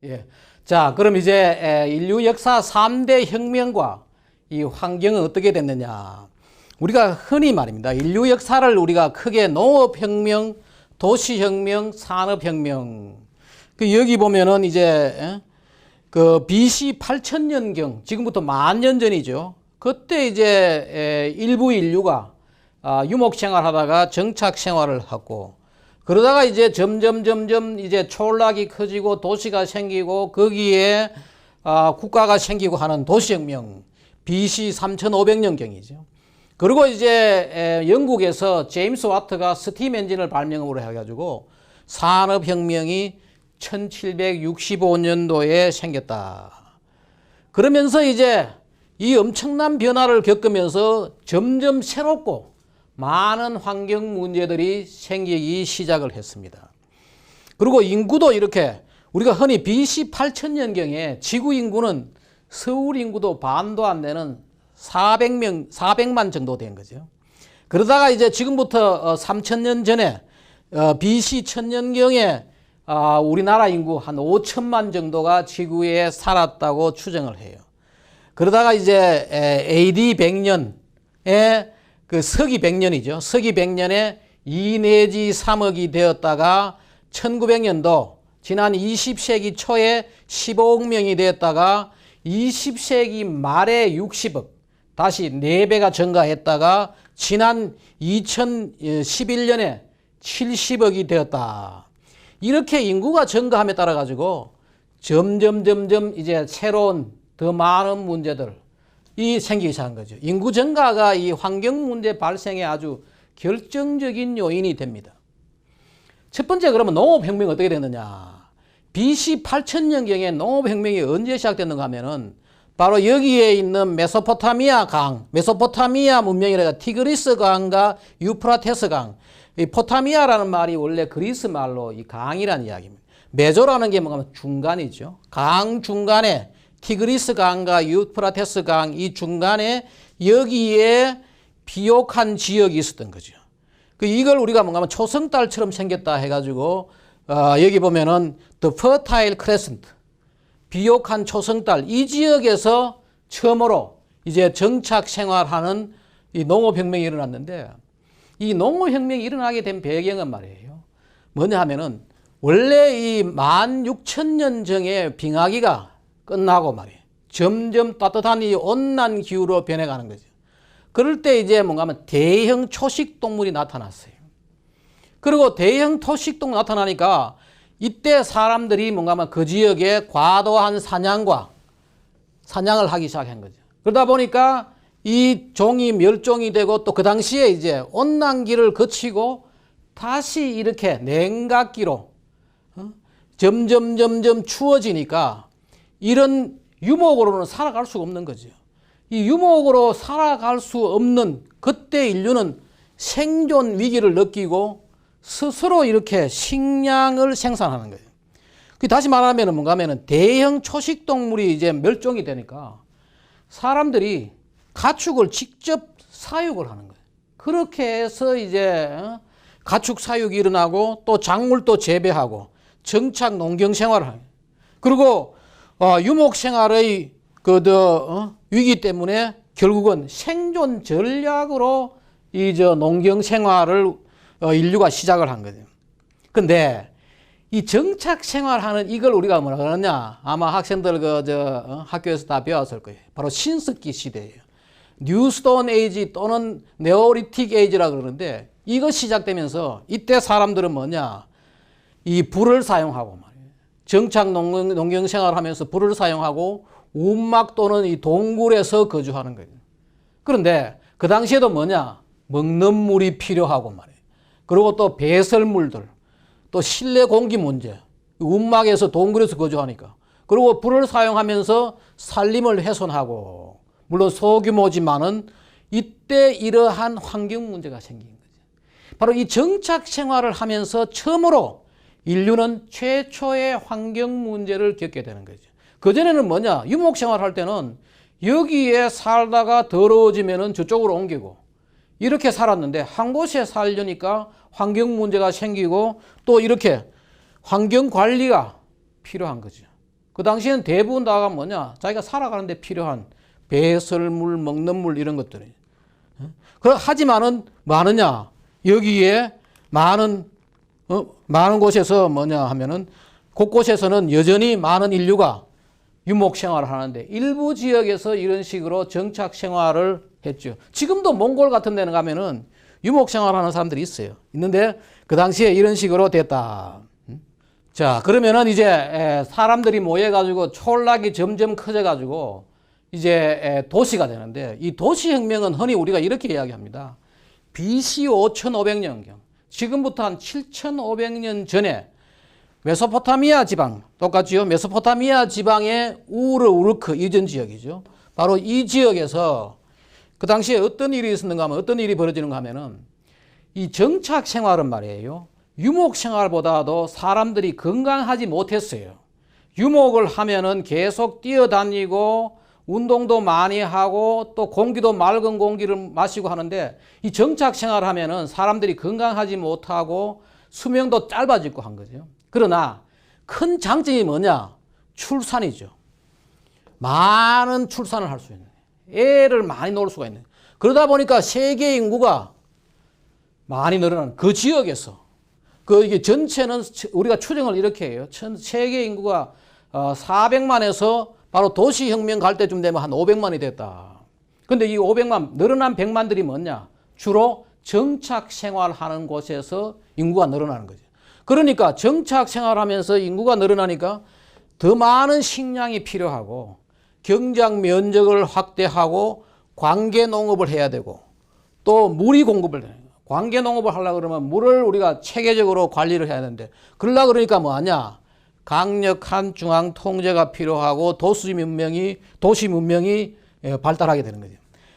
예. 자, 그럼 이제 인류 역사 3대 혁명과 이 환경은 어떻게 됐느냐. 우리가 흔히 말입니다. 인류 역사를 우리가 크게 농업혁명, 도시혁명, 산업혁명. 여기 보면은 이제 그 BC 8000년경, 지금부터 10,000년 전이죠. 그때 이제 일부 인류가 유목생활 하다가 정착생활을 하고, 그러다가 이제 점점 이제 촌락이 커지고 도시가 생기고 거기에 국가가 생기고 하는 도시혁명, BC 3500년경이죠. 그리고 이제 영국에서 제임스 와트가 스팀 엔진을 발명으로 해가지고 산업혁명이 1765년도에 생겼다. 그러면서 이제 이 엄청난 변화를 겪으면서 점점 새롭고 많은 환경 문제들이 생기기 시작을 했습니다. 그리고 인구도 이렇게 우리가 흔히 BC 8000년경에 지구 인구는 서울 인구도 반도 안 되는 400만 정도 된 거죠. 그러다가 이제 지금부터 3000년 전에 BC 1000년경에 우리나라 인구 한 5천만 정도가 지구에 살았다고 추정을 해요. 그러다가 이제 AD 100년에 그 서기 100년이죠. 서기 100년에 2 내지 3억이 되었다가 1900년도 지난 20세기 초에 15억 명이 되었다가 20세기 말에 60억, 다시 4배가 증가했다가 지난 2011년에 70억이 되었다. 이렇게 인구가 증가함에 따라 가지고 점점 이제 새로운 더 많은 문제들이 생기기 시작한 거죠. 인구 증가가 이 환경 문제 발생에 아주 결정적인 요인이 됩니다. 첫 번째, 그러면 농업혁명이 어떻게 됐느냐. BC 8000년경에 농업혁명이 언제 시작됐는가 하면은 바로 여기에 있는 메소포타미아 강, 메소포타미아 문명이라가 티그리스 강과 유프라테스 강. 이 포타미아라는 말이 원래 그리스 말로 이 강이라는 이야기입니다. 메조라는 게 뭔가 중간이죠. 강 중간에 티그리스 강과 유프라테스 강 이 중간에 여기에 비옥한 지역이 있었던 거죠. 이걸 우리가 뭔가 초승달처럼 생겼다 해가지고 여기 보면은 The Fertile Crescent, 비옥한 초승달, 이 지역에서 처음으로 이제 정착 생활하는 이 농업혁명이 일어났는데, 이 농업혁명이 일어나게 된 배경은 말이에요. 뭐냐 하면은 원래 이 16,000년 전에 빙하기가 끝나고 말이에요. 점점 따뜻한 이 온난 기후로 변해가는 거죠. 그럴 때 이제 뭔가 하면 대형 초식동물이 나타났어요. 그리고 대형 초식동물 나타나니까 이때 사람들이 뭔가 하면 그 지역에 과도한 사냥을 하기 시작한 거죠. 그러다 보니까 이 종이 멸종이 되고, 또 그 당시에 이제 온난기를 거치고 다시 이렇게 냉각기로 점점 추워지니까 이런 유목으로는 살아갈 수가 없는 거죠. 이 유목으로 살아갈 수 없는 그때 인류는 생존 위기를 느끼고 스스로 이렇게 식량을 생산하는 거예요. 다시 말하면 뭔가 하면은 대형 초식동물이 이제 멸종이 되니까 사람들이 가축을 직접 사육을 하는 거예요. 그렇게 해서 이제 가축 사육이 일어나고, 또 작물도 재배하고 정착 농경 생활을 하는 거예요. 그리고 유목 생활의 위기 때문에 결국은 생존 전략으로 이 농경 생활을 인류가 시작을 한 거죠. 근데 이 정착 생활하는 이걸 우리가 뭐라 그러냐? 아마 학생들 학교에서 다 배웠을 거예요. 바로 신석기 시대예요. 뉴스톤 에이지 또는 네오리틱 에이지라 그러는데, 이거 시작되면서 이때 사람들은 뭐냐? 이 불을 사용하고 말이에요. 정착 농경 생활을 하면서 불을 사용하고 움막 또는 이 동굴에서 거주하는 거예요. 그런데 그 당시에도 뭐냐? 먹는 물이 필요하고 말이에요. 그리고 또 배설물들, 또 실내 공기 문제, 움막에서 동굴에서 거주하니까, 그리고 불을 사용하면서 산림을 훼손하고, 물론 소규모지만은 이때 이러한 환경 문제가 생긴 거죠. 바로 이 정착 생활을 하면서 처음으로 인류는 최초의 환경 문제를 겪게 되는 거죠. 그전에는 뭐냐? 유목 생활할 때는 여기에 살다가 더러워지면은 저쪽으로 옮기고 이렇게 살았는데, 한 곳에 살려니까 환경 문제가 생기고 또 이렇게 환경 관리가 필요한 거죠. 그 당시에는 대부분 다가 뭐냐? 자기가 살아가는데 필요한 배설물, 먹는 물 이런 것들이. 하지만은 뭐 하느냐? 여기에 많은 곳에서 뭐냐 하면은 곳곳에서는 여전히 많은 인류가 유목 생활을 하는데 일부 지역에서 이런 식으로 정착 생활을 했죠. 지금도 몽골 같은 데는 가면은 유목 생활하는 사람들이 있어요. 있는데 그 당시에 이런 식으로 됐다. 자, 그러면은 이제 사람들이 모여가지고 촌락이 점점 커져가지고 이제 도시가 되는데 이 도시혁명은 흔히 우리가 이렇게 이야기합니다. BC 5500년경, 지금부터 한 7500년 전에 메소포타미아 지방, 똑같지요? 메소포타미아 지방의 우르크 이전 지역이죠. 바로 이 지역에서 그 당시에 어떤 일이 있었는가 하면 어떤 일이 벌어지는가 하면은 이 정착 생활은 말이에요. 유목 생활보다도 사람들이 건강하지 못했어요. 유목을 하면은 계속 뛰어다니고 운동도 많이 하고 또 공기도 맑은 공기를 마시고 하는데 이 정착 생활을 하면은 사람들이 건강하지 못하고 수명도 짧아지고 한 거죠. 그러나 큰 장점이 뭐냐? 출산이죠. 많은 출산을 할 수 있는, 애를 많이 낳을 수가 있는. 그러다 보니까 세계 인구가 많이 늘어나는 그 지역에서 이게 전체는 우리가 추정을 이렇게 해요. 세계 인구가 400만에서 바로 도시혁명 갈 때쯤 되면 한 500만이 됐다. 근데 이 500만, 늘어난 100만들이 뭐냐? 주로 정착 생활하는 곳에서 인구가 늘어나는 거죠. 그러니까 정착 생활하면서 인구가 늘어나니까 더 많은 식량이 필요하고 경작 면적을 확대하고 관계 농업을 해야 되고 또 물이 공급을 해야 돼요. 관계 농업을 하려고 그러면 물을 우리가 체계적으로 관리를 해야 되는데 그러려고 그러니까 뭐 하냐? 강력한 중앙 통제가 필요하고 도시 문명이 발달하게 되는 거죠.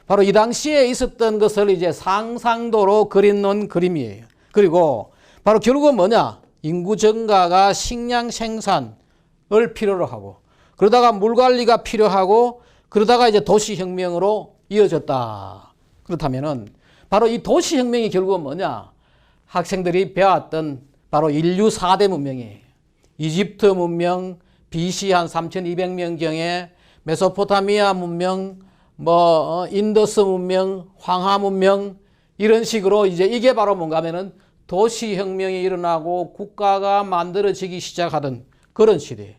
바로 이 당시에 있었던 것을 이제 상상도로 그려놓은 그림이에요. 그리고 바로 결국은 뭐냐? 인구 증가가 식량 생산을 필요로 하고 그러다가 물 관리가 필요하고 그러다가 이제 도시혁명으로 이어졌다. 그렇다면은 바로 이 도시혁명이 결국은 뭐냐? 학생들이 배웠던 바로 인류 4대 문명이에요. 이집트 문명, BC 한 3200년경에 메소포타미아 문명, 인더스 문명, 황하 문명 이런 식으로 이제 이게 바로 뭔가 하면은 도시혁명이 일어나고 국가가 만들어지기 시작하던 그런 시대예요.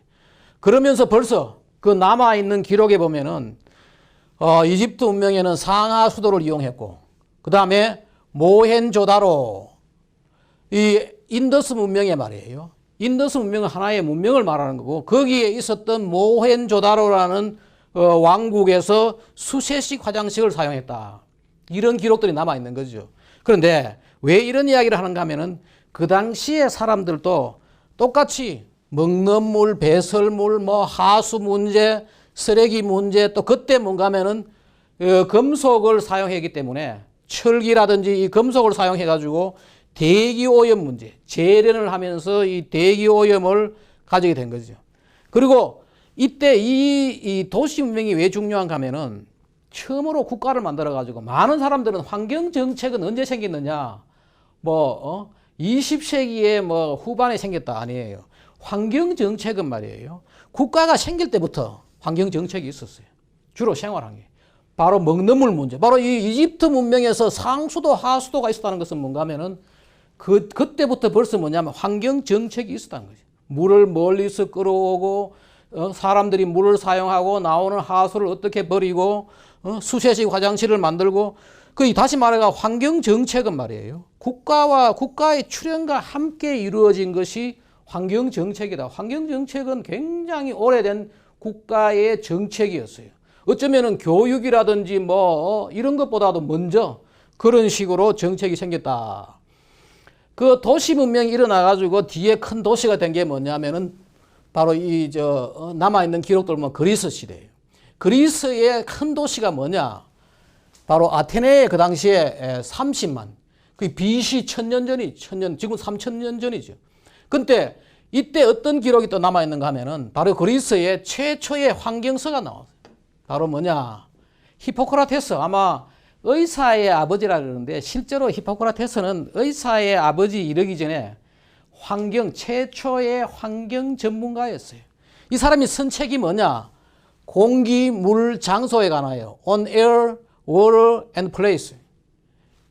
그러면서 벌써 그 남아있는 기록에 보면은 이집트 문명에는 상하 수도를 이용했고 그 다음에 모헨조다로 이 인더스 문명의 말이에요. 인더스 문명은 하나의 문명을 말하는 거고 거기에 있었던 모헨조다로라는 왕국에서 수세식 화장실을 사용했다. 이런 기록들이 남아있는 거죠. 그런데 왜 이런 이야기를 하는가 하면은 그 당시에 사람들도 똑같이 먹는 물, 배설물, 하수 문제, 쓰레기 문제 또 그때 뭔가 하면은 금속을 사용했기 때문에 철기라든지 이 금속을 사용해 가지고 대기오염 문제, 재련을 하면서 이 대기오염을 가지게 된 거죠. 그리고 이때 이 도시 문명이 왜 중요한가 하면은 처음으로 국가를 만들어 가지고 많은 사람들은 환경 정책은 언제 생겼느냐? 20세기에 후반에 생겼다 아니에요. 환경 정책은 말이에요. 국가가 생길 때부터 환경 정책이 있었어요. 주로 생활한 게. 바로 먹는 물 문제. 바로 이 이집트 문명에서 상수도 하수도가 있었다는 것은 뭔가 하면은 그때부터 벌써 뭐냐면 환경 정책이 있었다는 거죠. 물을 멀리서 끌어오고 사람들이 물을 사용하고 나오는 하수를 어떻게 버리고 수세식 화장실을 만들고 다시 말해가 환경 정책은 말이에요. 국가와 국가의 출현과 함께 이루어진 것이 환경 정책이다. 환경 정책은 굉장히 오래된 국가의 정책이었어요. 어쩌면은 교육이라든지 이런 것보다도 먼저 그런 식으로 정책이 생겼다. 그 도시 문명이 일어나가지고 뒤에 큰 도시가 된 게 뭐냐면은 바로 남아있는 기록들 보면 그리스 시대예요. 그리스의 큰 도시가 뭐냐? 바로 아테네의 그 당시에 30만. 그 BC 1000년 전이, 지금 3000년 전이죠. 근데 이때 어떤 기록이 또 남아있는가 하면은 바로 그리스의 최초의 환경서가 나왔어요. 바로 뭐냐? 히포크라테스, 아마 의사의 아버지라 그러는데 실제로 히포크라테스는 의사의 아버지 이르기 전에 최초의 환경 전문가였어요. 이 사람이 쓴 책이 뭐냐? 공기, 물, 장소에 관하여 On Air, Water and Place.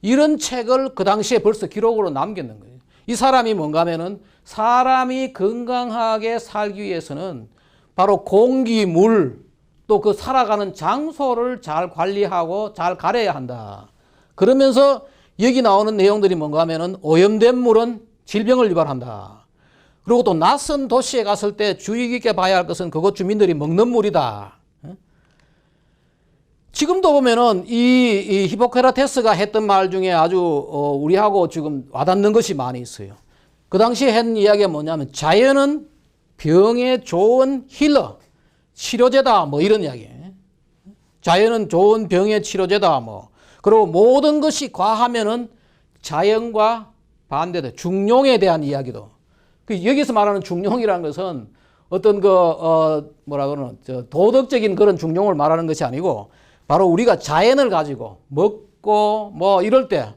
이런 책을 그 당시에 벌써 기록으로 남겼는 거예요. 이 사람이 뭔가 하면은 사람이 건강하게 살기 위해서는 바로 공기, 물, 또 그 살아가는 장소를 잘 관리하고 잘 가려야 한다. 그러면서 여기 나오는 내용들이 뭔가 하면은 오염된 물은 질병을 유발한다. 그리고 또 낯선 도시에 갔을 때 주의 깊게 봐야 할 것은 그곳 주민들이 먹는 물이다. 지금도 보면은 이 히포크라테스가 했던 말 중에 아주 우리하고 지금 와닿는 것이 많이 있어요. 그 당시에 한 이야기가 뭐냐면 자연은 병에 좋은 힐러, 치료제다 뭐 이런 이야기예요. 자연은 좋은 병의 치료제다 뭐. 그리고 모든 것이 과하면은 자연과 반대다. 중용에 대한 이야기도. 여기서 말하는 중용이라는 것은 어떤 뭐라 그러나 도덕적인 그런 중용을 말하는 것이 아니고 바로 우리가 자연을 가지고 먹고 뭐 이럴 때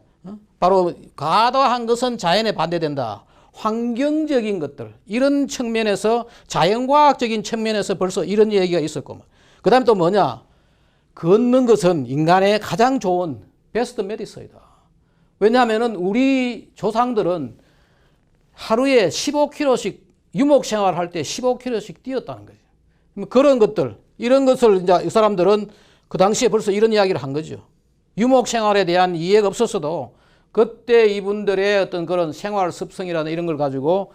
바로 과다한 것은 자연에 반대된다. 환경적인 것들 이런 측면에서 자연과학적인 측면에서 벌써 이런 얘기가 있었고 그 다음에 또 뭐냐 걷는 것은 인간의 가장 좋은 베스트 메디슨이다. 왜냐하면 우리 조상들은 하루에 15km씩 유목 생활할 때 15km씩 뛰었다는 거죠. 그런 것들 이런 것을 이제 이 사람들은 그 당시에 벌써 이런 이야기를 한 거죠. 유목 생활에 대한 이해가 없었어도 그때 이분들의 어떤 그런 생활 습성이라는 이런 걸 가지고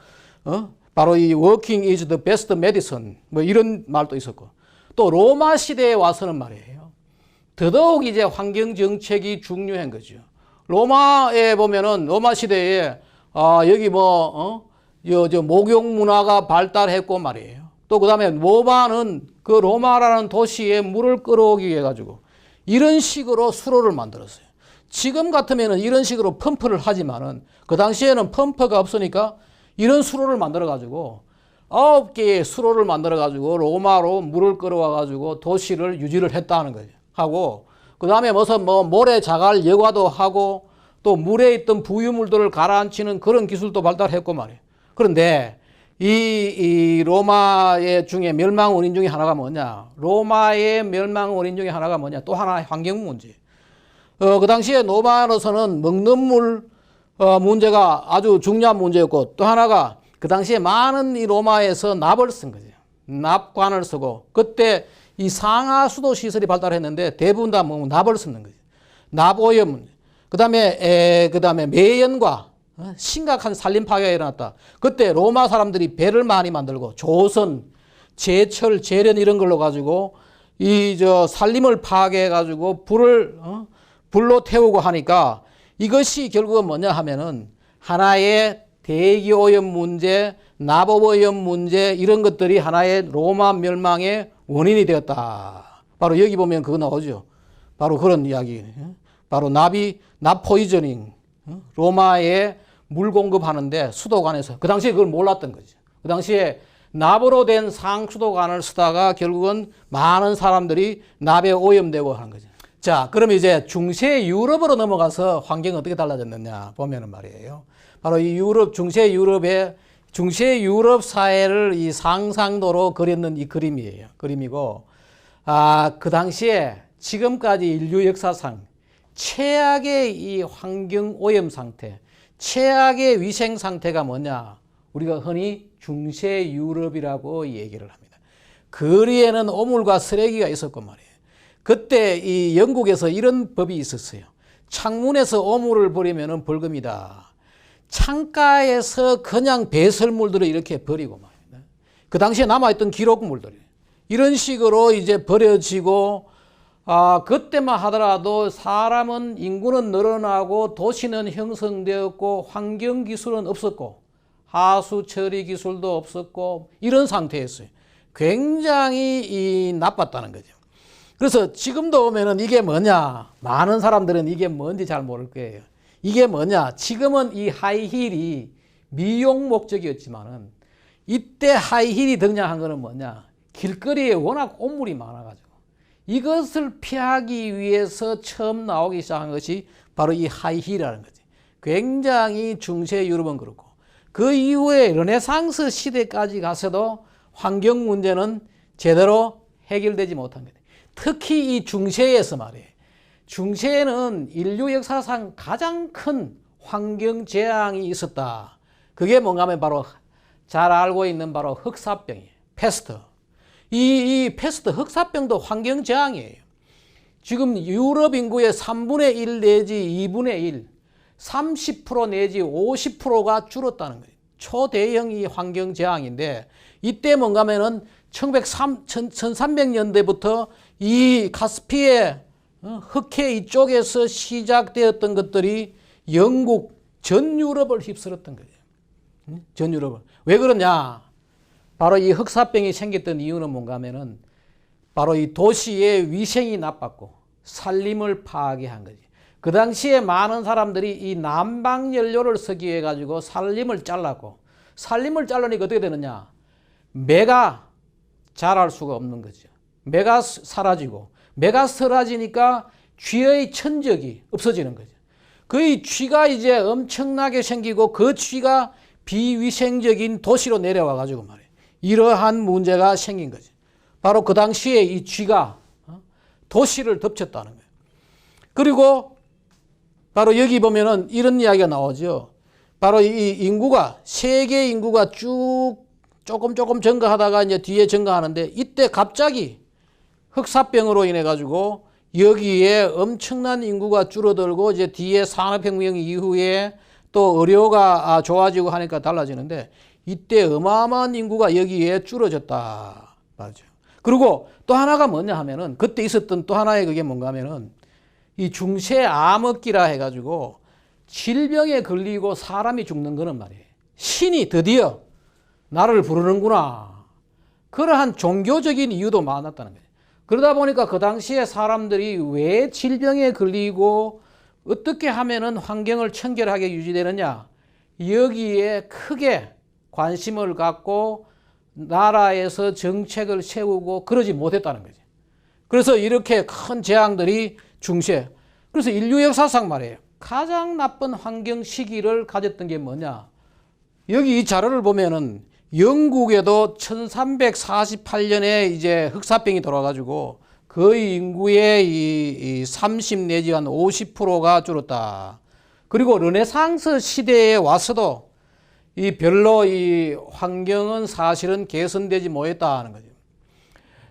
바로 이 working is the best medicine 뭐 이런 말도 있었고 또 로마 시대에 와서는 말이에요. 더더욱 이제 환경 정책이 중요한 거죠. 로마에 보면은 로마 시대에 여기 저 목욕 문화가 발달했고 말이에요. 또 그다음에 로마는 그 로마라는 도시에 물을 끌어오기 위해 가지고 이런 식으로 수로를 만들었어요. 지금 같으면은 이런 식으로 펌프를 하지만은 그 당시에는 펌프가 없으니까 이런 수로를 만들어 가지고 9개의 수로를 만들어 가지고 로마로 물을 끌어와 가지고 도시를 유지를 했다는 거죠. 하고 그다음에 무슨 모래 자갈 여과도 하고 또 물에 있던 부유물들을 가라앉히는 그런 기술도 발달했고 말이에요. 그런데 이 로마의 중에 멸망 원인 중에 하나가 뭐냐? 로마의 멸망 원인 중에 하나가 뭐냐? 또 하나 환경 문제. 그 당시에 로마로서는 먹는 물 문제가 아주 중요한 문제였고 또 하나가 그 당시에 많은 이 로마에서 납을 쓴 거죠. 납관을 쓰고 그때 이 상하수도 시설이 발달했는데 대부분 다 납을 쓰는 거죠. 납오염 문제. 그다음에 매연과 심각한 산림 파괴가 일어났다. 그때 로마 사람들이 배를 많이 만들고 조선, 제철, 재련 이런 걸로 가지고 산림을 파괴해 가지고 불로 태우고 하니까 이것이 결국은 뭐냐 하면은 하나의 대기오염 문제, 납오염 문제 이런 것들이 하나의 로마 멸망의 원인이 되었다. 바로 여기 보면 그거 나오죠. 바로 그런 이야기. 바로 납 포이저닝. 로마에 물 공급하는데 수도관에서 그 당시에 그걸 몰랐던 거죠. 그 당시에 납으로 된 상수도관을 쓰다가 결국은 많은 사람들이 납에 오염되고 하는 거죠. 자, 그럼 이제 중세 유럽으로 넘어가서 환경이 어떻게 달라졌느냐 보면은 말이에요. 바로 이 중세 유럽 사회를 이 상상도로 그렸는 이 그림이고, 그 당시에 지금까지 인류 역사상 최악의 이 환경 오염 상태, 최악의 위생 상태가 뭐냐? 우리가 흔히 중세 유럽이라고 얘기를 합니다. 거리에는 오물과 쓰레기가 있었단 말이에요. 그때 이 영국에서 이런 법이 있었어요. 창문에서 오물을 버리면 벌금이다. 창가에서 그냥 배설물들을 이렇게 버리고 말입니다. 그 당시에 남아있던 기록물들이 이런 식으로 이제 버려지고, 그때만 하더라도 사람은 인구는 늘어나고 도시는 형성되었고 환경 기술은 없었고 하수 처리 기술도 없었고 이런 상태였어요. 굉장히 나빴다는 거죠. 그래서 지금도 보면은 이게 뭐냐? 많은 사람들은 이게 뭔지 잘 모를 거예요. 이게 뭐냐? 지금은 이 하이힐이 미용 목적이었지만은 이때 하이힐이 등장한 거는 뭐냐? 길거리에 워낙 오물이 많아가지고 이것을 피하기 위해서 처음 나오기 시작한 것이 바로 이 하이힐이라는 거지. 굉장히 중세 유럽은 그렇고 그 이후에 르네상스 시대까지 가서도 환경 문제는 제대로 해결되지 못한 거예요. 특히 이 중세에서 말이에요. 중세에는 인류 역사상 가장 큰 환경 재앙이 있었다. 그게 뭔가 하면 바로 잘 알고 있는 바로 흑사병이에요. 패스트. 이 패스트 흑사병도 환경 재앙이에요. 지금 유럽 인구의 3분의 1 내지 2분의 1, 30% 내지 50%가 줄었다는 거예요. 초대형 이 환경 재앙인데 이때 뭔가 하면은 1300년대부터 이 카스피의 흑해 이쪽에서 시작되었던 것들이 영국 전 유럽을 휩쓸었던 거예요. 전 유럽을. 왜 그러냐? 바로 이 흑사병이 생겼던 이유는 뭔가 하면은 바로 이 도시의 위생이 나빴고 산림을 파괴한 거지. 그 당시에 많은 사람들이 이 난방 연료를 쓰기 위해 가지고 산림을 잘랐고, 산림을 자르니까 어떻게 되느냐? 매가 자랄 수가 없는 거죠. 매가 사라지고, 매가 사라지니까 쥐의 천적이 없어지는 거죠. 그 쥐가 이제 엄청나게 생기고 그 쥐가 비위생적인 도시로 내려와 가지고 말이에요. 이러한 문제가 생긴 거죠. 바로 그 당시에 이 쥐가 도시를 덮쳤다는 거예요. 그리고 바로 여기 보면은 이런 이야기가 나오죠. 바로 이 인구가, 세계 인구가 쭉 조금 증가하다가 이제 뒤에 증가하는데 이때 갑자기 흑사병으로 인해 가지고 여기에 엄청난 인구가 줄어들고 이제 뒤에 산업혁명 이후에 또 의료가 좋아지고 하니까 달라지는데 이때 어마어마한 인구가 여기에 줄어졌다. 맞죠. 그리고 또 하나가 뭐냐 하면은 그때 있었던 또 하나의 그게 뭔가 하면은 이 중세 암흑기라 해가지고 질병에 걸리고 사람이 죽는 거는 말이에요. 신이 드디어 나를 부르는구나. 그러한 종교적인 이유도 많았다는 거예요. 그러다 보니까 그 당시에 사람들이 왜 질병에 걸리고 어떻게 하면은 환경을 청결하게 유지되느냐. 여기에 크게 관심을 갖고 나라에서 정책을 세우고 그러지 못했다는 거죠. 그래서 이렇게 큰 재앙들이 중세. 그래서 인류 역사상 말이에요. 가장 나쁜 환경 시기를 가졌던 게 뭐냐. 여기 이 자료를 보면은 영국에도 1348년에 이제 흑사병이 돌아가지고 거의 인구의 이 30 내지 한 50%가 줄었다. 그리고 르네상스 시대에 와서도 이 별로 이 환경은 사실은 개선되지 못했다는 거죠.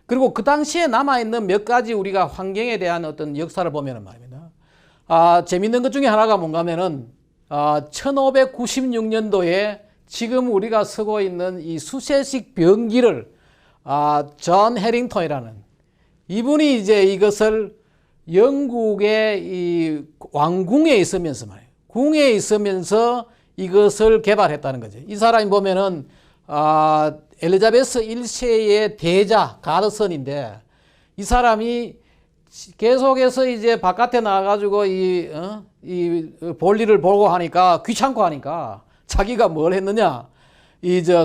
그리고 그 당시에 남아있는 몇 가지 우리가 환경에 대한 어떤 역사를 보면 말입니다. 재밌는 것 중에 하나가 뭔가 하면은 1596년도에 지금 우리가 쓰고 있는 이 수세식 병기를 존 해링턴이라는 이분이 이제 이것을 영국의 이 왕궁에 있으면서 말이에요. 궁에 있으면서 이것을 개발했다는 거죠. 이 사람이 보면은 엘리자베스 1세의 대자 가드선인데 이 사람이 계속해서 이제 바깥에 나가가지고 이 볼일을 보고 하니까 귀찮고 하니까 자기가 뭘 했느냐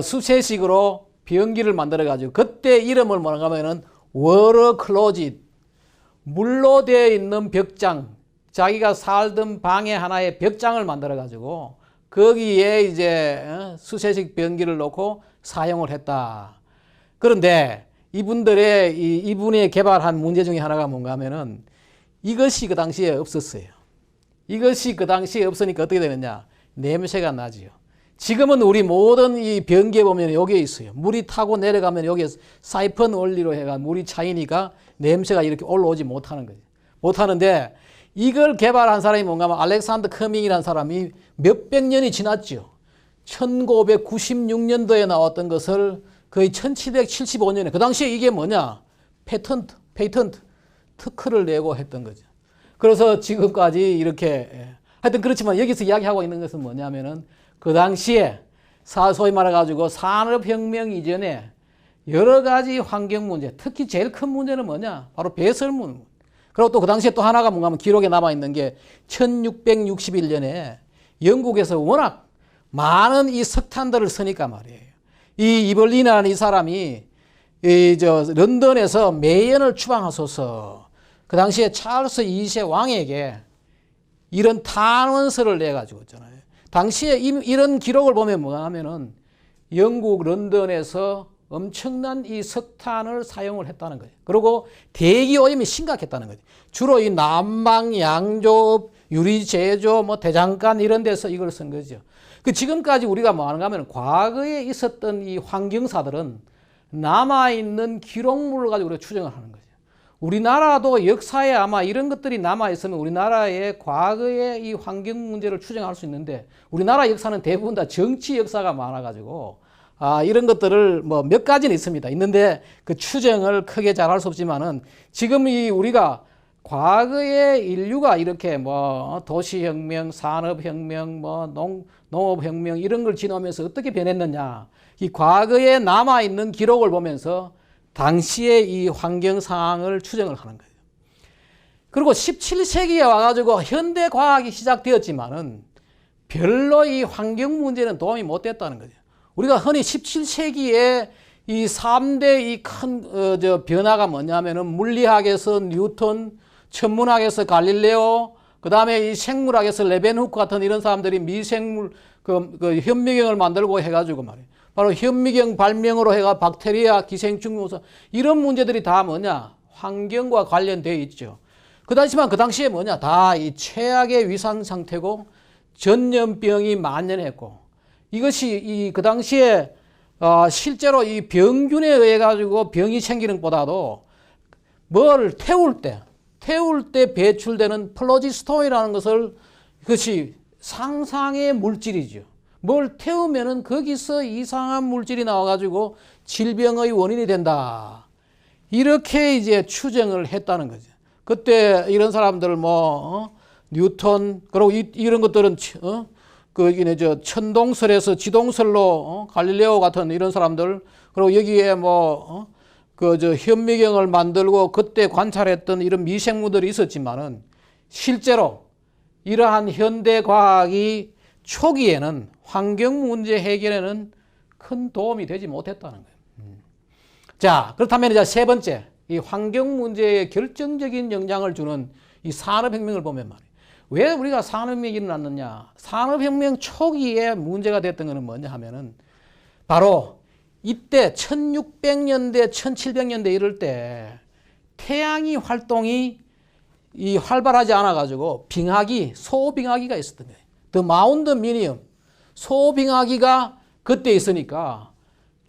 수세식으로 병기를 만들어가지고 그때 이름을 뭐라고 하면은 워터 클로짓 물로 되어 있는 벽장 자기가 살던 방에 하나의 벽장을 만들어가지고 거기에 이제 수세식 병기를 놓고 사용을 했다. 그런데 이분이 개발한 문제 중에 하나가 뭔가 하면은 이것이 그 당시에 없었어요. 이것이 그 당시에 없으니까 어떻게 되느냐. 냄새가 나지요. 지금은 우리 모든 이 변기에 보면 여기에 있어요. 물이 타고 내려가면 여기에 사이펀 원리로 해가 물이 차이니까 냄새가 이렇게 올라오지 못하는 거죠. 못하는데 이걸 개발한 사람이 뭔가 하면 알렉산더 커밍이라는 사람이 몇백 년이 지났죠. 1996년도에 나왔던 것을 거의 1775년에 그 당시에 이게 뭐냐? 페이턴트 특허를 내고 했던 거죠. 그래서 지금까지 이렇게 하여튼 그렇지만 여기서 이야기하고 있는 것은 뭐냐면은 그 당시에 소위 말해가지고 산업혁명 이전에 여러 가지 환경 문제, 특히 제일 큰 문제는 뭐냐? 바로 배설물. 그리고 또 그 당시에 또 하나가 뭔가 하면 기록에 남아있는 게 1661년에 영국에서 워낙 많은 이 석탄들을 쓰니까 말이에요. 이 이벌린이라는 이 사람이 런던에서 매연을 추방하소서 그 당시에 찰스 2세 왕에게 이런 탄원서를 내가지고 있잖아요. 당시에 이런 기록을 보면 뭐가 하면은 영국 런던에서 엄청난 이 석탄을 사용을 했다는 거예요. 그리고 대기 오염이 심각했다는 거죠. 주로 이 난방, 양조업, 유리 제조, 뭐 대장간 이런 데서 이걸 쓴 거죠. 그 지금까지 우리가 뭐 하는가 하면 과거에 있었던 이 환경사들은 남아있는 기록물을 가지고 우리가 추정을 하는 거죠. 우리나라도 역사에 아마 이런 것들이 남아있으면 우리나라의 과거의 이 환경 문제를 추정할 수 있는데 우리나라 역사는 대부분 다 정치 역사가 많아가지고 이런 것들을 뭐 몇 가지는 있는데 그 추정을 크게 잘 할 수 없지만은 지금 이 우리가 과거에 인류가 이렇게 뭐 도시혁명, 산업혁명, 뭐 농업혁명 이런 걸 지나면서 어떻게 변했느냐. 이 과거에 남아있는 기록을 보면서 당시의 이 환경 상황을 추정을 하는 거예요. 그리고 17세기에 와가지고 현대 과학이 시작되었지만은 별로 이 환경 문제는 도움이 못 됐다는 거죠. 우리가 흔히 17세기에 이 3대 이 큰 변화가 뭐냐면은 물리학에서 뉴턴, 천문학에서 갈릴레오, 그 다음에 이 생물학에서 레벤후크 같은 이런 사람들이 미생물 그 현미경을 만들고 해가지고 말이에요. 바로 현미경 발명으로 해가 박테리아, 기생충 요소 이런 문제들이 다 뭐냐 환경과 관련되어 있죠. 그렇지만 그 당시에 뭐냐 다 이 최악의 위상 상태고 전염병이 만연했고 이것이 그 당시에 실제로 이 병균에 의해 가지고 병이 생기는 것보다도 뭘 태울 때 배출되는 플로지스톤이라는 것을 그것이 상상의 물질이죠. 뭘 태우면은 거기서 이상한 물질이 나와가지고 질병의 원인이 된다. 이렇게 이제 추정을 했다는 거죠. 그때 이런 사람들 뉴턴 그리고 이런 것들은 천동설에서 지동설로 갈릴레오 같은 이런 사람들 그리고 여기에 현미경을 만들고 그때 관찰했던 이런 미생물들이 있었지만은 실제로 이러한 현대 과학이 초기에는 환경 문제 해결에는 큰 도움이 되지 못했다는 거예요. 자, 그렇다면 이제 세 번째, 이 환경 문제에 결정적인 영향을 주는 이 산업혁명을 보면 말이에요. 왜 우리가 산업혁명이 일어났느냐? 산업혁명 초기에 문제가 됐던 것은 뭐냐 하면은 바로 이때 1600년대, 1700년대 이럴 때 태양이 활동이 활발하지 않아가지고 소빙하기가 있었던 거예요. 더 마운드 미니엄. 소빙하기가 그때 있으니까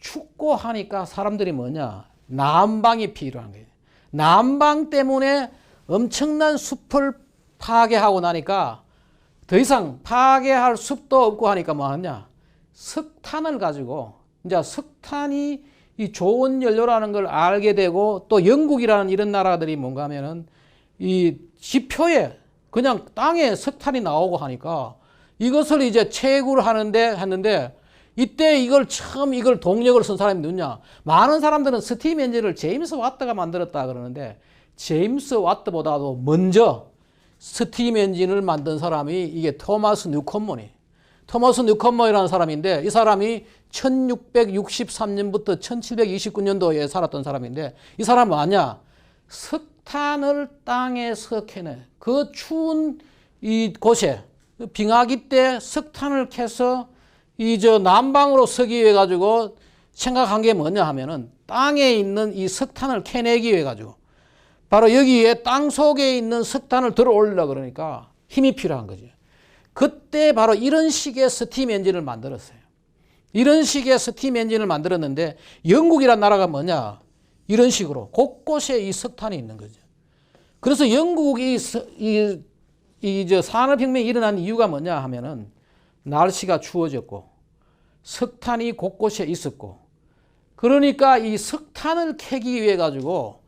춥고 하니까 사람들이 뭐냐 난방이 필요한 거예요. 난방 때문에 엄청난 숲을 파괴하고 나니까 더 이상 파괴할 숲도 없고 하니까 뭐 하냐 석탄을 가지고 이제 석탄이 이 좋은 연료라는 걸 알게 되고 또 영국이라는 이런 나라들이 뭔가 하면은 이 지표에 그냥 땅에 석탄이 나오고 하니까 이것을 이제 채굴을 했는데 이때 이걸 동력을 쓴 사람이 누구냐? 많은 사람들은 스팀 엔진을 제임스 와트가 만들었다 그러는데 제임스 와트보다도 먼저 스팀 엔진을 만든 사람이 이게 토마스 뉴컨먼이라는 사람인데 이 사람이 1663년부터 1729년도에 살았던 사람인데 이 사람은 뭐냐? 석탄을 땅에서 캐내. 그 추운 이 곳에 빙하기 때 석탄을 캐서 난방으로 쓰기 위해 가지고 생각한 게 뭐냐 하면은 땅에 있는 이 석탄을 캐내기 위해 가지고 바로 여기에 땅 속에 있는 석탄을 들어 올리려고 그러니까 힘이 필요한 거죠. 그때 바로 이런 식의 스팀 엔진을 만들었어요. 이런 식의 스팀 엔진을 만들었는데 영국이란 나라가 뭐냐? 이런 식으로 곳곳에 이 석탄이 있는 거죠. 그래서 영국이 산업혁명이 일어난 이유가 뭐냐 하면은 날씨가 추워졌고 석탄이 곳곳에 있었고 그러니까 이 석탄을 캐기 위해 가지고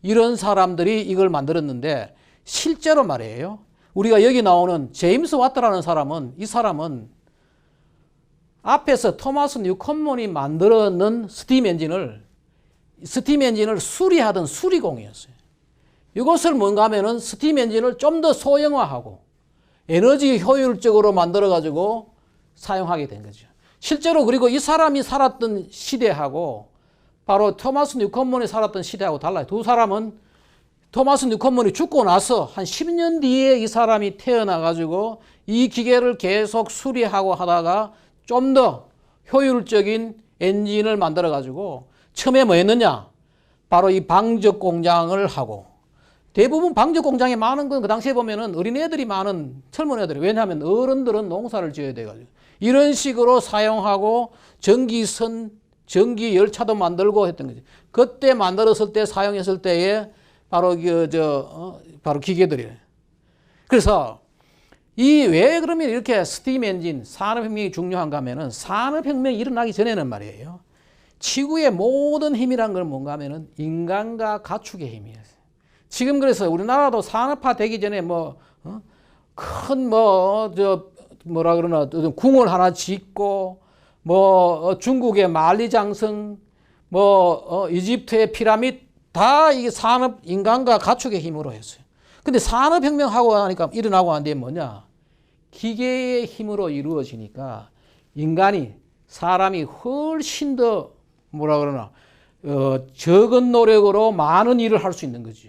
이런 사람들이 이걸 만들었는데 실제로 말이에요. 우리가 여기 나오는 제임스 와트라는 사람은 이 사람은 앞에서 토마스 뉴컨먼이 만들어낸 스팀 엔진을 수리하던 수리공이었어요. 이것을 뭔가 하면은 스팀 엔진을 좀 더 소형화하고 에너지 효율적으로 만들어가지고 사용하게 된 거죠. 실제로 그리고 이 사람이 살았던 시대하고 바로 토마스 뉴컨먼이 살았던 시대하고 달라요. 두 사람은 토마스 뉴컨먼이 죽고 나서 한 10년 뒤에 이 사람이 태어나가지고 이 기계를 계속 수리하고 하다가 좀 더 효율적인 엔진을 만들어가지고 처음에 뭐 했느냐? 바로 이 방적 공장을 하고, 대부분 방적 공장에 많은 건 그 당시에 보면은 어린애들이 많은 젊은 애들이, 왜냐하면 어른들은 농사를 지어야 돼가지고 이런 식으로 사용하고 전기선, 전기 열차도 만들고 했던 거지. 그때 만들었을 때 사용했을 때에 바로 바로 기계들이에요. 그래서 이 왜 그러면 이렇게 스팀 엔진, 산업혁명이 중요한가 하면은 산업혁명이 일어나기 전에는 말이에요. 지구의 모든 힘이란 건 뭔가 하면은 인간과 가축의 힘이에요. 지금 그래서 우리나라도 산업화 되기 전에 뭐라 그러나 궁을 하나 짓고 중국의 만리장성 이집트의 피라미드 다 이게 산업 인간과 가축의 힘으로 했어요. 근데 산업혁명하고 하니까 일어나고 한 뒤에 뭐냐? 기계의 힘으로 이루어지니까 사람이 훨씬 더 뭐라 그러나 적은 노력으로 많은 일을 할 수 있는 거죠.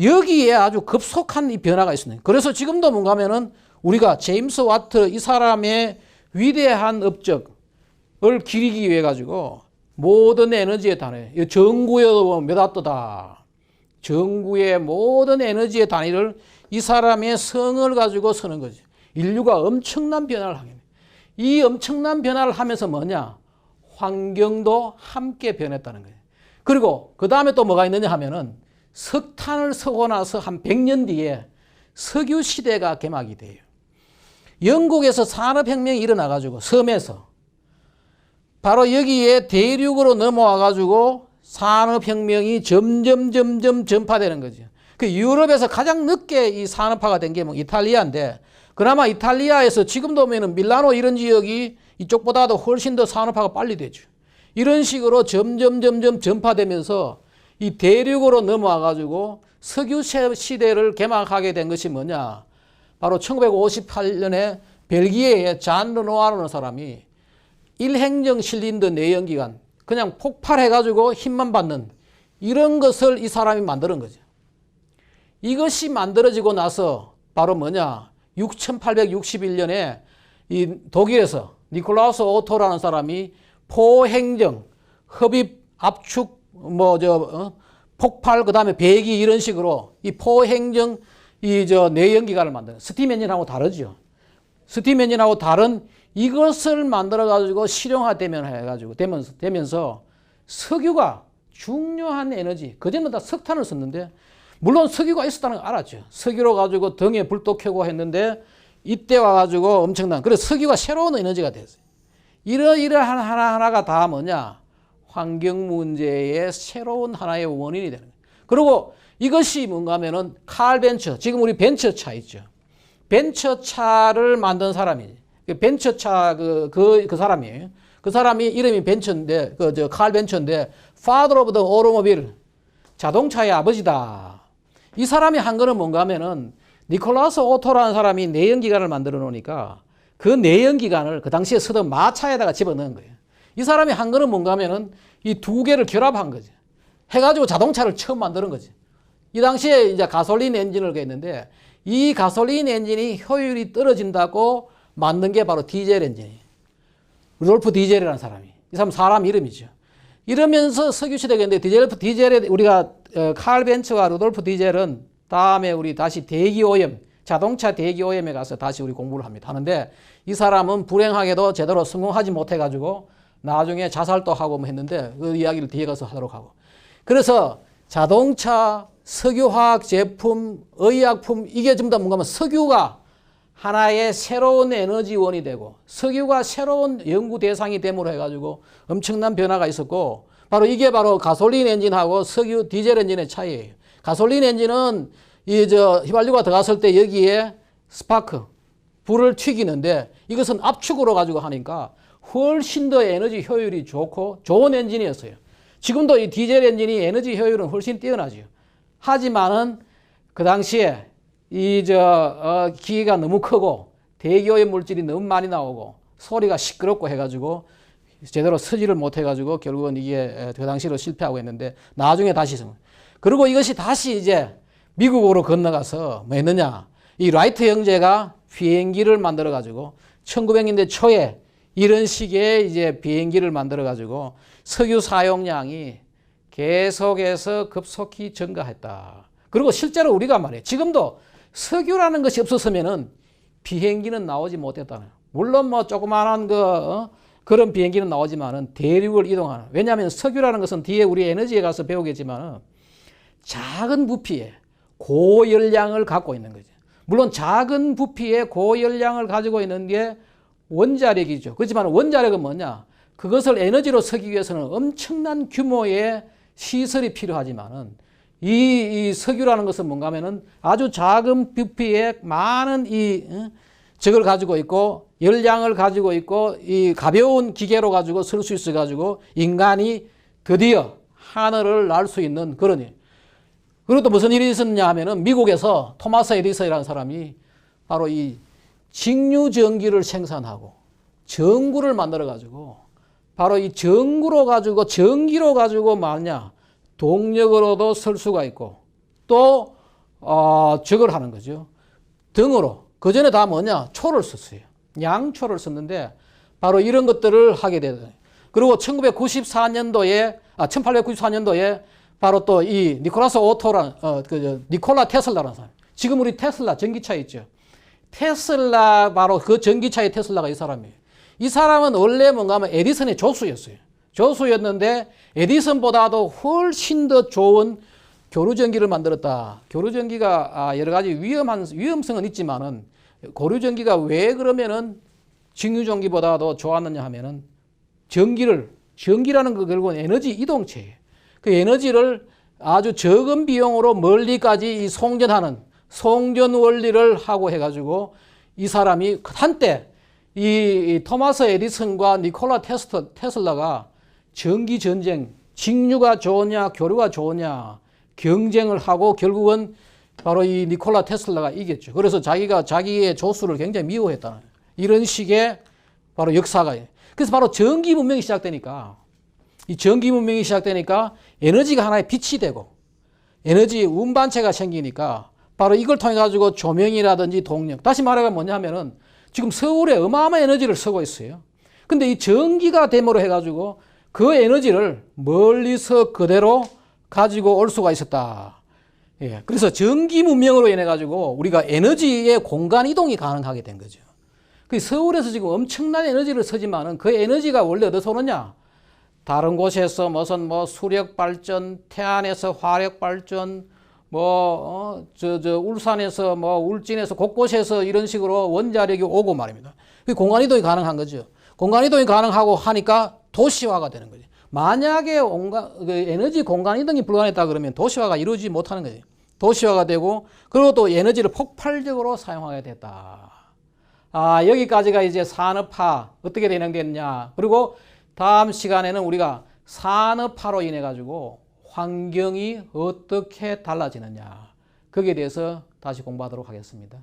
여기에 아주 급속한 이 변화가 있습니다. 그래서 지금도 뭔가 하면은 우리가 제임스 와트 이 사람의 위대한 업적을 기리기 위해 가지고 모든 에너지의 단위, 전구의 몇 와트다. 전구의 모든 에너지의 단위를 이 사람의 성을 가지고 쓰는 거지. 인류가 엄청난 변화를 하게 돼. 이 엄청난 변화를 하면서 뭐냐? 환경도 함께 변했다는 거예요. 그리고 그 다음에 또 뭐가 있느냐 하면은 석탄을 쓰고 나서 한 100년 뒤에 석유 시대가 개막이 돼요. 영국에서 산업혁명이 일어나가지고 섬에서 바로 여기에 대륙으로 넘어와가지고 산업혁명이 점점 전파되는 거죠. 그 유럽에서 가장 늦게 이 산업화가 된 게 뭐 이탈리아인데, 그나마 이탈리아에서 지금도 보면은 밀라노 이런 지역이 이쪽보다도 훨씬 더 산업화가 빨리 되죠. 이런 식으로 점점 전파되면서 이 대륙으로 넘어와가지고 석유 시대를 개막하게 된 것이 뭐냐? 바로 1958년에 벨기에의 잔 르노아르라는 사람이 일행정 실린더 내연기관, 그냥 폭발해가지고 힘만 받는 이런 것을 이 사람이 만드는 거죠. 이것이 만들어지고 나서 바로 뭐냐? 1861년에 이 독일에서 니콜라우스 오토라는 사람이 포행정, 흡입, 압축, 폭발, 그 다음에 배기 이런 식으로 이 포행정 내연기관을 만드는, 스팀 엔진하고 다르죠. 스팀 엔진하고 다른 이것을 만들어 가지고 되면서 석유가 중요한 에너지, 그전에는 다 석탄을 썼는데, 물론 석유가 있었다는 걸 알았죠. 석유로 가지고 등에 불도 켜고 했는데 이때 와가지고 엄청난, 그래서 석유가 새로운 에너지가 됐어요. 이러한 하나하나가 다 뭐냐? 환경 문제의 새로운 하나의 원인이 되는 거예요. 그리고 이것이 뭔가 하면은 칼 벤처, 지금 우리 벤처차 있죠. 벤처차를 만든 사람이, 벤처차 그 사람이에요. 그 사람이 이름이 벤처인데, 칼 벤처인데, Father of the Automobile, 자동차의 아버지다. 이 사람이 한 거는 뭔가 하면은 니콜라스 오토라는 사람이 내연기관을 만들어 놓으니까 그 내연기관을 그 당시에 쓰던 마차에다가 집어넣은 거예요. 이 사람이 한 거는 뭔가 하면은 이 두 개를 결합한 거죠. 해가지고 자동차를 처음 만드는 거지. 이 당시에 이제 가솔린 엔진을 했는데 이 가솔린 엔진이 효율이 떨어진다고 만든 게 바로 디젤 엔진이에요. 루돌프 디젤이라는 사람이. 이 사람 이름이죠. 이러면서 석유 시대가 있는데 디젤에 우리가 칼 벤처와 루돌프 디젤은 다음에 우리 다시 대기 오염, 자동차 대기 오염에 가서 다시 우리 공부를 합니다. 하는데 이 사람은 불행하게도 제대로 성공하지 못해가지고 나중에 자살도 하고 뭐 했는데 그 이야기를 뒤에 가서 하도록 하고. 그래서 자동차, 석유화학 제품, 의약품 이게 전부 다 뭔가 하면 석유가 하나의 새로운 에너지원이 되고 석유가 새로운 연구 대상이 됨으로 해가지고 엄청난 변화가 있었고, 바로 이게 바로 가솔린 엔진하고 석유 디젤 엔진의 차이예요. 가솔린 엔진은 휘발유가 들어갔을 때 여기에 스파크, 불을 튀기는데 이것은 압축으로 가지고 하니까 훨씬 더 에너지 효율이 좋고 좋은 엔진이었어요. 지금도 이 디젤 엔진이 에너지 효율은 훨씬 뛰어나죠. 하지만은 그 당시에 기계가 너무 크고 대기오염 물질이 너무 많이 나오고 소리가 시끄럽고 해가지고 제대로 서지를 못해가지고 결국은 이게 그 당시로 실패하고 했는데 나중에 다시 그리고 이것이 다시 이제 미국으로 건너가서 뭐 했느냐? 이 라이트 형제가 비행기를 만들어가지고 1900년대 초에 이런 식의 이제 비행기를 만들어 가지고 석유 사용량이 계속해서 급속히 증가했다. 그리고 실제로 우리가 말이에요. 지금도 석유라는 것이 없었으면은 비행기는 나오지 못했다는. 물론 뭐 조그마한 그런 비행기는 나오지만은 대륙을 이동하는. 왜냐하면 석유라는 것은 뒤에 우리 에너지에 가서 배우겠지만은 작은 부피에 고열량을 갖고 있는 거죠. 물론 작은 부피에 고열량을 가지고 있는 게 원자력이죠. 그렇지만 원자력은 뭐냐? 그것을 에너지로 쓰기 위해서는 엄청난 규모의 시설이 필요하지만은 이 석유라는 것은 뭔가 하면은 아주 작은 부피에 많은 저걸 가지고 있고 열량을 가지고 있고 이 가벼운 기계로 가지고 쓸 수 있어 가지고 인간이 드디어 하늘을 날 수 있는 그런 일. 그리고 또 무슨 일이 있었냐 하면은 미국에서 토마스 에디슨이라는 사람이 바로 이 직류 전기를 생산하고 전구를 만들어 가지고 바로 이 전구로 가지고 전기로 가지고 뭐냐 동력으로도 쓸 수가 있고 또 저걸 하는 거죠. 등으로. 그 전에 다 뭐냐 초를 썼어요. 양초를 썼는데 바로 이런 것들을 하게 되더라고요. 그리고 1894년도에 바로 또 이 니콜라스 오토란 니콜라 테슬라라는 사람. 지금 우리 테슬라 전기차 있죠. 테슬라 바로 그 전기차의 테슬라가 이 사람이에요. 이 사람은 원래 뭔가 하면 에디슨의 조수였어요. 조수였는데 에디슨보다도 훨씬 더 좋은 교류전기를 만들었다. 교류전기가 여러 가지 위험성은 있지만은 고류전기가 왜 그러면은 직류전기보다도 좋았느냐 하면은 전기라는 거 결국은 에너지 이동체예요. 그 에너지를 아주 적은 비용으로 멀리까지 송전하는 송전 원리를 하고 해가지고 이 사람이 한때 이 토마스 에디슨과 니콜라 테슬라가 전기 전쟁, 직류가 좋으냐, 교류가 좋으냐 경쟁을 하고 결국은 바로 이 니콜라 테슬라가 이겼죠. 그래서 자기가 자기의 조수를 굉장히 미워했다는 이런 식의 바로 역사가. 그래서 바로 전기 문명이 시작되니까 이 전기 문명이 시작되니까 에너지가 하나의 빛이 되고 에너지 운반체가 생기니까 바로 이걸 통해 가지고 조명이라든지 동력. 다시 말해가 뭐냐면은 지금 서울에 어마어마한 에너지를 쓰고 있어요. 근데 이 전기가 됨으로 해가지고 그 에너지를 멀리서 그대로 가지고 올 수가 있었다. 예. 그래서 전기 문명으로 인해 가지고 우리가 에너지의 공간 이동이 가능하게 된 거죠. 그 서울에서 지금 엄청난 에너지를 쓰지만은 그 에너지가 원래 어디서 오느냐? 다른 곳에서 무슨 수력 발전, 태안에서 화력 발전, 울산에서 울진에서 곳곳에서 이런 식으로 원자력이 오고 말입니다. 그 공간 이동이 가능한 거죠. 공간 이동이 가능하고 하니까 도시화가 되는 거죠. 만약에 에너지 공간 이동이 불가능했다 그러면 도시화가 이루어지지 못하는 거죠. 도시화가 되고 그리고 또 에너지를 폭발적으로 사용하게 됐다. 여기까지가 이제 산업화 어떻게 진행됐냐. 그리고 다음 시간에는 우리가 산업화로 인해 가지고 환경이 어떻게 달라지느냐. 거기에 대해서 다시 공부하도록 하겠습니다.